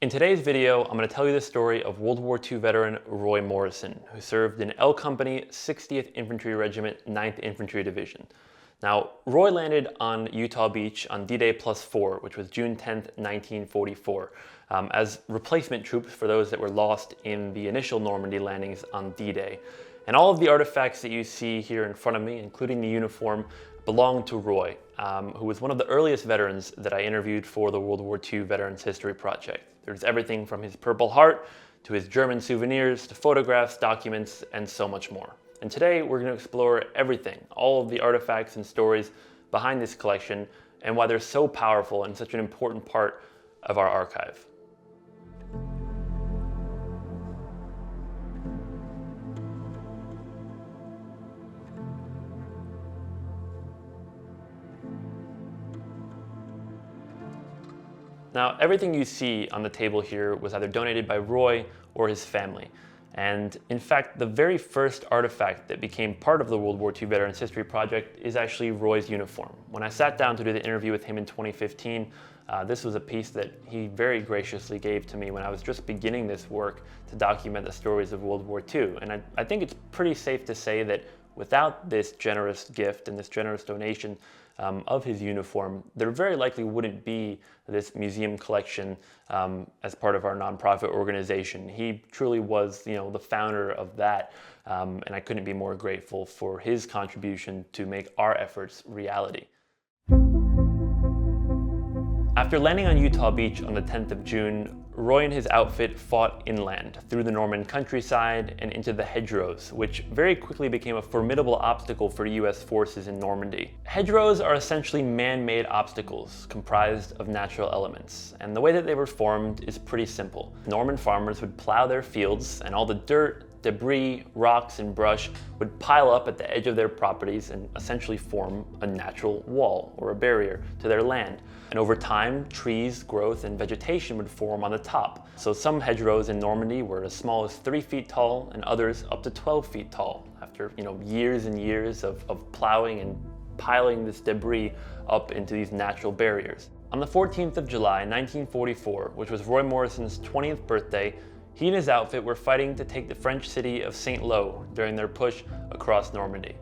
In today's video, I'm going to tell you the story of World War II veteran Roy Morrison, who served in L Company, 60th Infantry Regiment, 9th Infantry Division. Now, Roy landed on Utah Beach on D-Day +4, which was June 10th, 1944, as replacement troops for those that were lost in the initial Normandy landings on D-Day. And all of the artifacts that you see here in front of me, including the uniform, belong to Roy, who was one of the earliest veterans that I interviewed for the World War II Veterans History Project. There's everything from his Purple Heart to his German souvenirs to photographs, documents, and so much more. And today we're going to explore everything, all of the artifacts and stories behind this collection and why they're so powerful and such an important part of our archive. Now, everything you see on the table here was either donated by Roy or his family. And in fact, the very first artifact that became part of the World War II Veterans History Project is actually Roy's uniform. When I sat down to do the interview with him in 2015, this was a piece that he very graciously gave to me when I was just beginning this work to document the stories of World War II. And I think it's pretty safe to say that without this generous gift and this generous donation of his uniform, there very likely wouldn't be this museum collection as part of our nonprofit organization. He truly was, the founder of that, and I couldn't be more grateful for his contribution to make our efforts reality. After landing on Utah Beach on the 10th of June, Roy and his outfit fought inland through the Norman countryside and into the hedgerows, which very quickly became a formidable obstacle for US forces in Normandy. Hedgerows are essentially man-made obstacles comprised of natural elements, and the way that they were formed is pretty simple. Norman farmers would plow their fields, and all the dirt, debris, rocks, and brush would pile up at the edge of their properties and essentially form a natural wall or a barrier to their land. And over time, trees, growth, and vegetation would form on the top. So some hedgerows in Normandy were as small as 3 feet tall and others up to 12 feet tall after years and years of plowing and piling this debris up into these natural barriers. On the 14th of July, 1944, which was Roy Morrison's 20th birthday, he and his outfit were fighting to take the French city of St. Lo during their push across Normandy.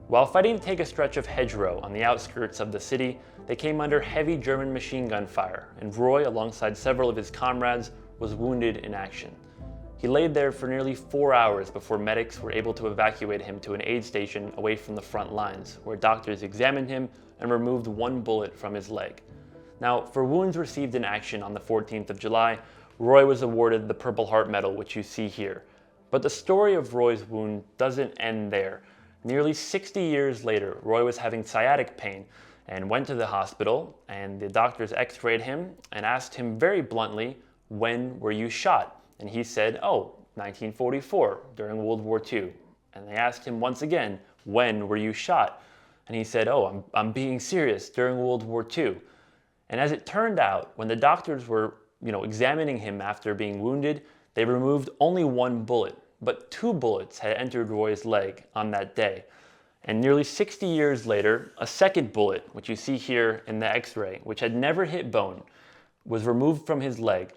While fighting to take a stretch of hedgerow on the outskirts of the city, they came under heavy German machine gun fire, and Roy, alongside several of his comrades, was wounded in action. He laid there for nearly 4 hours before medics were able to evacuate him to an aid station away from the front lines, where doctors examined him and removed 1 bullet from his leg. Now, for wounds received in action on the 14th of July, Roy was awarded the Purple Heart Medal, which you see here. But the story of Roy's wound doesn't end there. Nearly 60 years later, Roy was having sciatic pain and went to the hospital, and the doctors x-rayed him and asked him very bluntly, "When were you shot?" And he said, "Oh, 1944, during World War II. And they asked him once again, "When were you shot?" And he said, "Oh, I'm being serious, during World War II. And as it turned out, when the doctors were examining him after being wounded, they removed only 1 bullet, but 2 bullets had entered Roy's leg on that day. And nearly 60 years later, a second bullet, which you see here in the x-ray, which had never hit bone, was removed from his leg.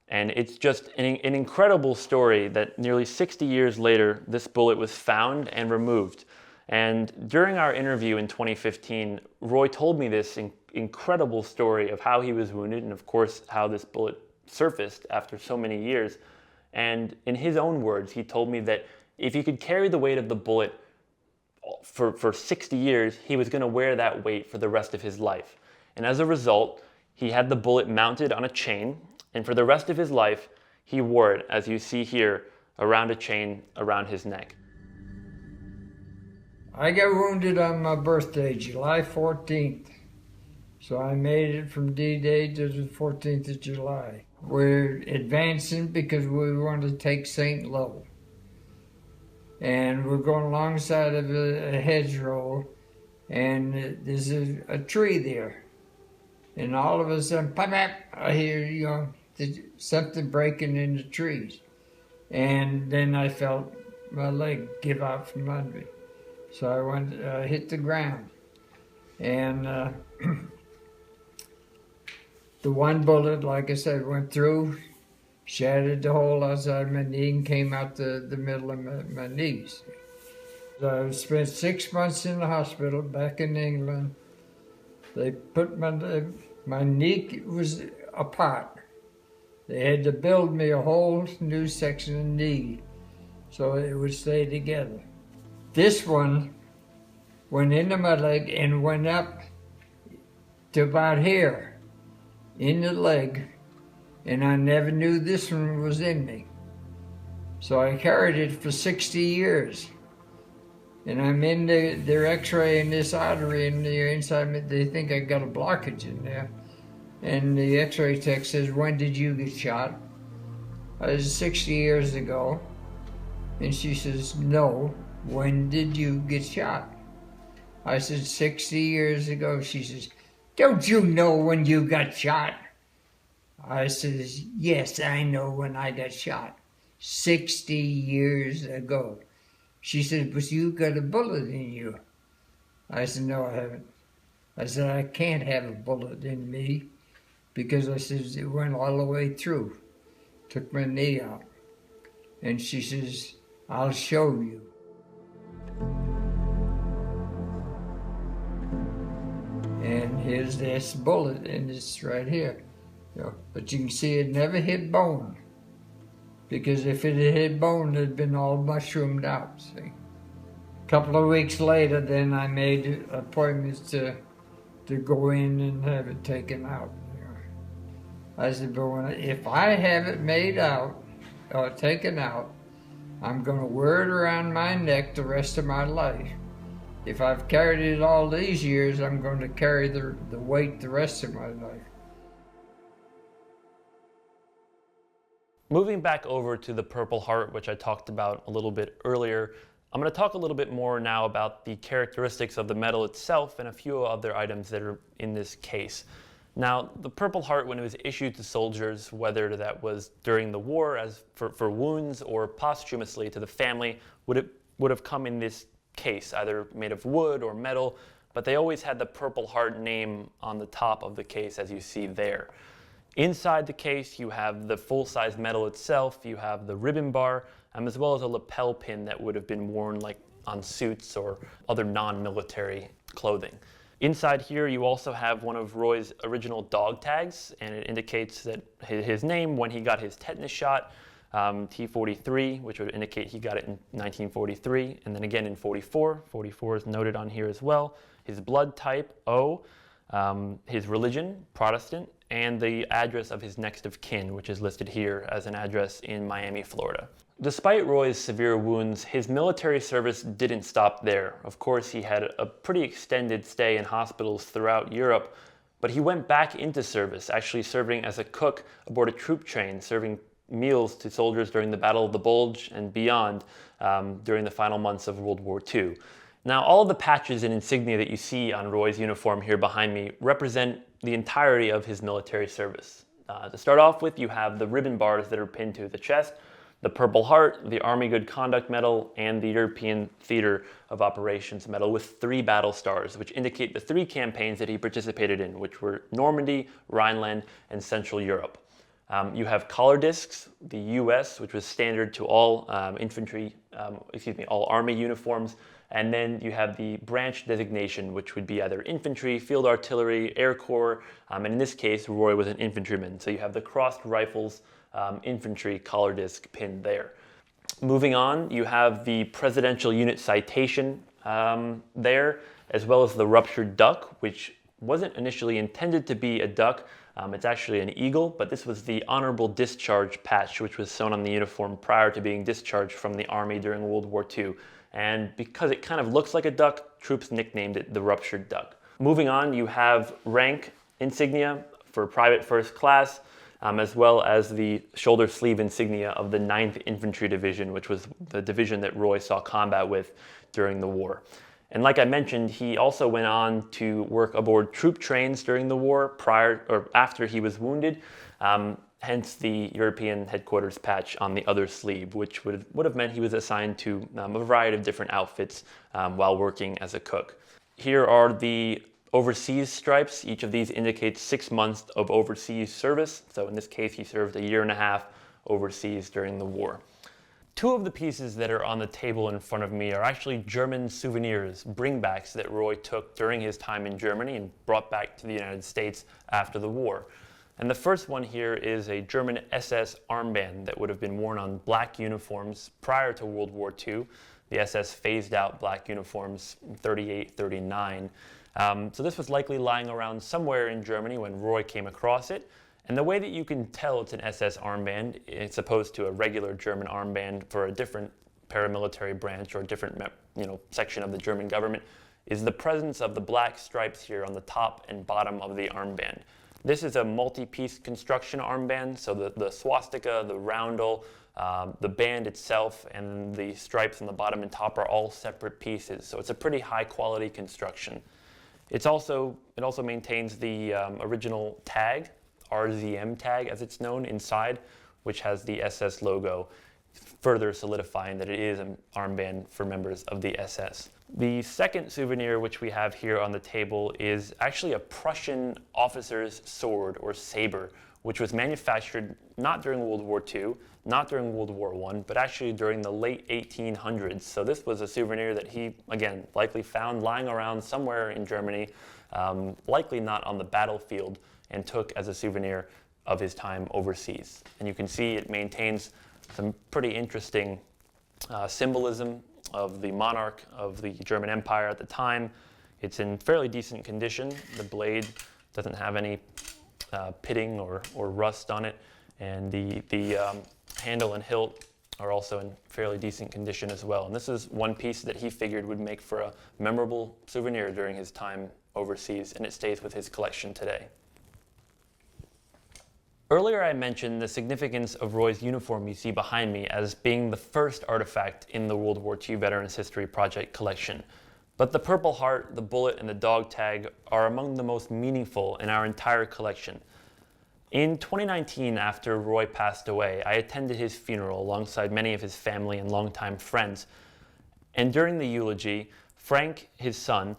And it's just an incredible story that nearly 60 years later, this bullet was found and removed. And during our interview in 2015, Roy told me this incredible story of how he was wounded and, of course, how this bullet surfaced after so many years. And in his own words, he told me that if he could carry the weight of the bullet for 60 years, he was going to wear that weight for the rest of his life. And as a result, he had the bullet mounted on a chain, and for the rest of his life, he wore it, as you see here, around a chain around his neck. I got wounded on my birthday, July 14th. So I made it from D-Day to the 14th of July. We're advancing because we want to take St. Lo. And we're going alongside of a hedgerow, and there's a tree there. And all of a sudden, pop, pop, I hear, something breaking in the trees. And then I felt my leg give out from under me. So I went, hit the ground. And the one bullet, like I said, went through Shattered the hole outside my knee and came out the middle of my knees. I spent 6 months in the hospital back in England. They put my knee was apart. They had to build me a whole new section of knee so it would stay together. This one went into my leg and went up to about here in the leg, and I never knew this one was in me. So I carried it for 60 years. And I'm in their x-ray in this artery in the inside. They think I got a blockage in there. And the x-ray tech says, when did you get shot? I was 60 years ago. And she says, no, when did you get shot? I said, 60 years ago. She says, don't you know when you got shot? I says, yes, I know when I got shot. 60 years ago. She said, but you got a bullet in you. I said, no, I haven't. I said, I can't have a bullet in me because I said, it went all the way through. Took my knee out. And she says, I'll show you. And here's this bullet, and it's right here. You know, but you can see it never hit bone. Because if it had hit bone, it'd been all mushroomed out, see. A couple of weeks later, then I made appointments to go in and have it taken out. You know. I said, but if I have it made out, or taken out, I'm going to wear it around my neck the rest of my life. If I've carried it all these years, I'm going to carry the weight the rest of my life. Moving back over to the Purple Heart, which I talked about a little bit earlier, I'm going to talk a little bit more now about the characteristics of the medal itself and a few other items that are in this case. Now, the Purple Heart, when it was issued to soldiers, whether that was during the war as for wounds or posthumously to the family, would have come in this case, either made of wood or metal, but they always had the Purple Heart name on the top of the case, as you see there. Inside the case, you have the full-size medal itself, you have the ribbon bar, as well as a lapel pin that would have been worn like on suits or other non-military clothing. Inside here, you also have one of Roy's original dog tags, and it indicates that his name when he got his tetanus shot, T43, which would indicate he got it in 1943, and then again in 44. 44 is noted on here as well. His blood type, O, his religion, Protestant, and the address of his next of kin, which is listed here as an address in Miami, Florida. Despite Roy's severe wounds, his military service didn't stop there. Of course, he had a pretty extended stay in hospitals throughout Europe, but he went back into service, actually serving as a cook aboard a troop train, serving meals to soldiers during the Battle of the Bulge and beyond during the final months of World War II. Now, all of the patches and insignia that you see on Roy's uniform here behind me represent the entirety of his military service. To start off with, you have the ribbon bars that are pinned to the chest, the Purple Heart, the Army Good Conduct Medal, and the European Theater of Operations Medal with 3 battle stars, which indicate the 3 campaigns that he participated in, which were Normandy, Rhineland, and Central Europe. You have collar discs, the US, which was standard to all all Army uniforms, and then you have the branch designation, which would be either infantry, field artillery, air corps, and in this case, Roy was an infantryman. So you have the crossed rifles, infantry collar disc pinned there. Moving on, you have the Presidential Unit Citation there, as well as the ruptured duck, which wasn't initially intended to be a duck. It's actually an eagle, but this was the honorable discharge patch, which was sewn on the uniform prior to being discharged from the Army during World War II. And because it kind of looks like a duck, troops nicknamed it the ruptured duck. Moving on, you have rank insignia for Private First Class, as well as the shoulder sleeve insignia of the 9th Infantry Division, which was the division that Roy saw combat with during the war. And like I mentioned, he also went on to work aboard troop trains during the war, prior or after he was wounded, hence the European headquarters patch on the other sleeve, which would have meant he was assigned to a variety of different outfits while working as a cook. Here are the overseas stripes. Each of these indicates 6 months of overseas service. So in this case, he served 1.5 years overseas during the war. Two of the pieces that are on the table in front of me are actually German souvenirs, bringbacks that Roy took during his time in Germany and brought back to the United States after the war. And the first one here is a German SS armband that would have been worn on black uniforms prior to World War II. The SS phased out black uniforms in 38, 39. So this was likely lying around somewhere in Germany when Roy came across it. And the way that you can tell it's an SS armband, as opposed to a regular German armband for a different paramilitary branch or a different section of the German government, is the presence of the black stripes here on the top and bottom of the armband. This is a multi-piece construction armband, so the swastika, the roundel, the band itself, and the stripes on the bottom and top are all separate pieces. So it's a pretty high quality construction. It also maintains the original tag, RZM tag as it's known, inside, which has the SS logo, further solidifying that it is an armband for members of the SS. The second souvenir which we have here on the table is actually a Prussian officer's sword or saber, which was manufactured not during World War II, not during World War I, but actually during the late 1800s. So this was a souvenir that he, again, likely found lying around somewhere in Germany, likely not on the battlefield, and took as a souvenir of his time overseas. And you can see it maintains some pretty interesting symbolism of the monarch of the German Empire at the time. It's in fairly decent condition. The blade doesn't have any pitting or rust on it, and the handle and hilt are also in fairly decent condition as well. And this is one piece that he figured would make for a memorable souvenir during his time overseas, and it stays with his collection today. Earlier I mentioned the significance of Roy's uniform you see behind me as being the first artifact in the World War II Veterans History Project collection. But the Purple Heart, the bullet, and the dog tag are among the most meaningful in our entire collection. In 2019, after Roy passed away, I attended his funeral alongside many of his family and longtime friends. And during the eulogy, Frank, his son,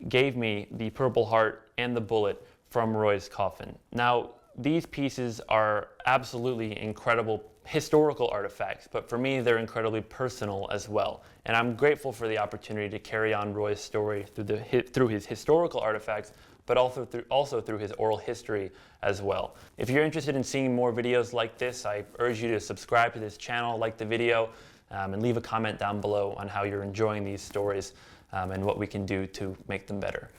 gave me the Purple Heart and the bullet from Roy's coffin. Now, these pieces are absolutely incredible historical artifacts, but for me, they're incredibly personal as well. And I'm grateful for the opportunity to carry on Roy's story through his historical artifacts, but also through his oral history as well. If you're interested in seeing more videos like this, I urge you to subscribe to this channel, like the video, and leave a comment down below on how you're enjoying these stories and what we can do to make them better.